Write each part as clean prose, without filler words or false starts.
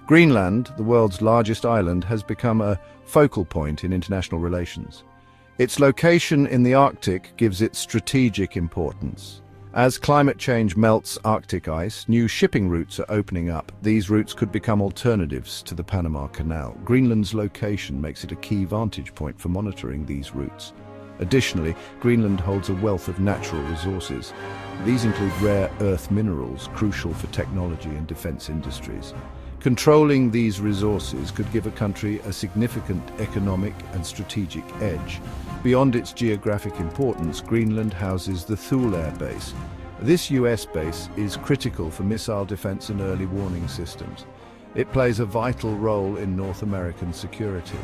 Greenland, the world's largest island, has become a focal point in international relations. Its location in the Arctic gives it strategic importance. As climate change melts Arctic ice, new shipping routes are opening up. These routes could become alternatives to the Panama Canal. Greenland's location makes it a key vantage point for monitoring these routes. Additionally, Greenland holds a wealth of natural resources. These include rare earth minerals, crucial for technology and defense industries. Controlling these resources could give a country a significant economic and strategic edge. Beyond its geographic importance, Greenland houses the Thule Air Base. This US base is critical for missile defense and early warning systems. It plays a vital role in North American security.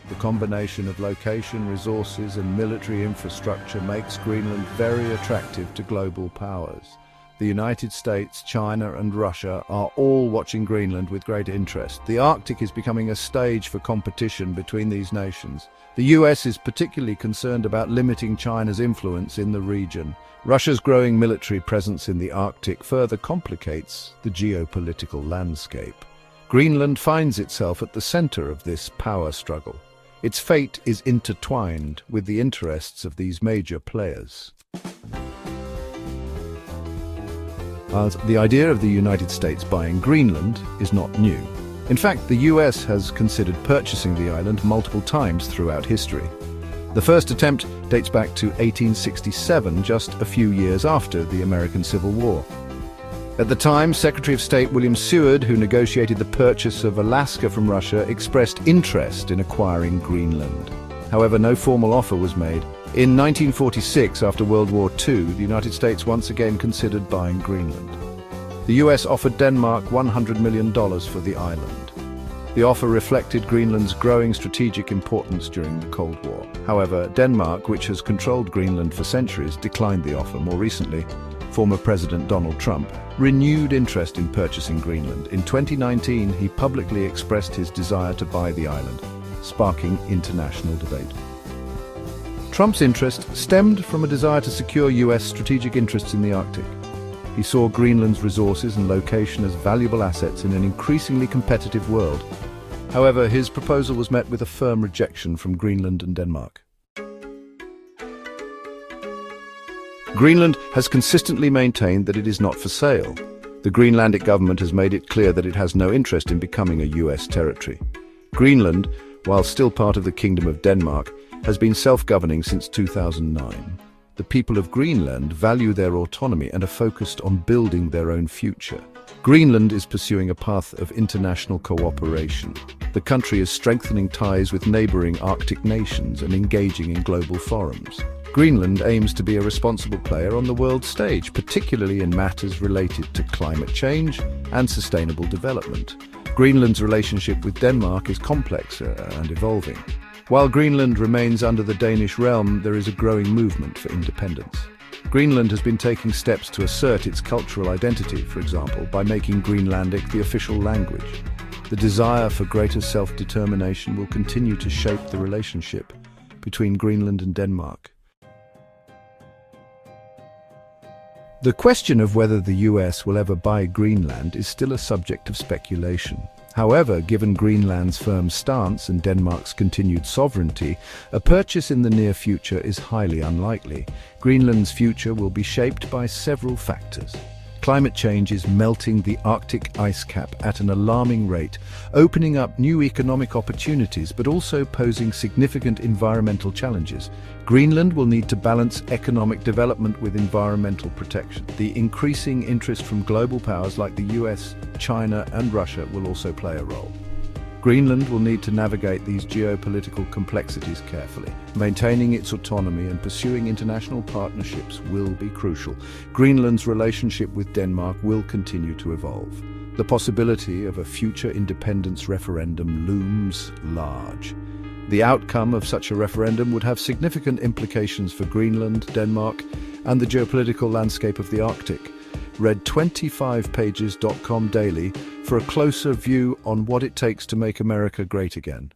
The combination of location, resources, and military infrastructure makes Greenland very attractive to global powers. The United States, China, and Russia are all watching Greenland with great interest. The Arctic is becoming a stage for competition between these nations. The US is particularly concerned about limiting China's influence in the region. Russia's growing military presence in the Arctic further complicates the geopolitical landscape. Greenland finds itself at the center of this power struggle. Its fate is intertwined with the interests of these major players. The idea of the United States buying Greenland is not new. In fact, the US has considered purchasing the island multiple times throughout history. The first attempt dates back to 1867, just a few years after the American Civil War. At the time, Secretary of State William Seward, who negotiated the purchase of Alaska from Russia, expressed interest in acquiring Greenland. However, no formal offer was made. In 1946, after World War II, the United States once again considered buying Greenland. The US offered Denmark $100 million for the island. The offer reflected Greenland's growing strategic importance during the Cold War. However, Denmark, which has controlled Greenland for centuries, declined the offer. More recently, former President Donald Trump renewed interest in purchasing Greenland. In 2019, he publicly expressed his desire to buy the island, sparking international debate. Trump's interest stemmed from a desire to secure US strategic interests in the Arctic. He saw Greenland's resources and location as valuable assets in an increasingly competitive world. However, his proposal was met with a firm rejection from Greenland and Denmark. Greenland has consistently maintained that it is not for sale. The Greenlandic government has made it clear that it has no interest in becoming a US territory. Greenland, while still part of the Kingdom of Denmark, has been self-governing since 2009. The people of Greenland value their autonomy and are focused on building their own future. Greenland is pursuing a path of international cooperation. The country is strengthening ties with neighboring Arctic nations and engaging in global forums. Greenland aims to be a responsible player on the world stage, particularly in matters related to climate change and sustainable development. Greenland's relationship with Denmark is complex and evolving. While Greenland remains under the Danish realm, there is a growing movement for independence. Greenland has been taking steps to assert its cultural identity, for example, by making Greenlandic the official language. The desire for greater self-determination will continue to shape the relationship between Greenland and Denmark. The question of whether the US will ever buy Greenland is still a subject of speculation. However, given Greenland's firm stance and Denmark's continued sovereignty, a purchase in the near future is highly unlikely. Greenland's future will be shaped by several factors. Climate change is melting the Arctic ice cap at an alarming rate, opening up new economic opportunities but also posing significant environmental challenges. Greenland will need to balance economic development with environmental protection. The increasing interest from global powers like the US, China, and Russia will also play a role. Greenland will need to navigate these geopolitical complexities carefully. Maintaining its autonomy and pursuing international partnerships will be crucial. Greenland's relationship with Denmark will continue to evolve. The possibility of a future independence referendum looms large. The outcome of such a referendum would have significant implications for Greenland, Denmark, and the geopolitical landscape of the Arctic. Read 25pages.com daily for a closer view on what it takes to make America great again.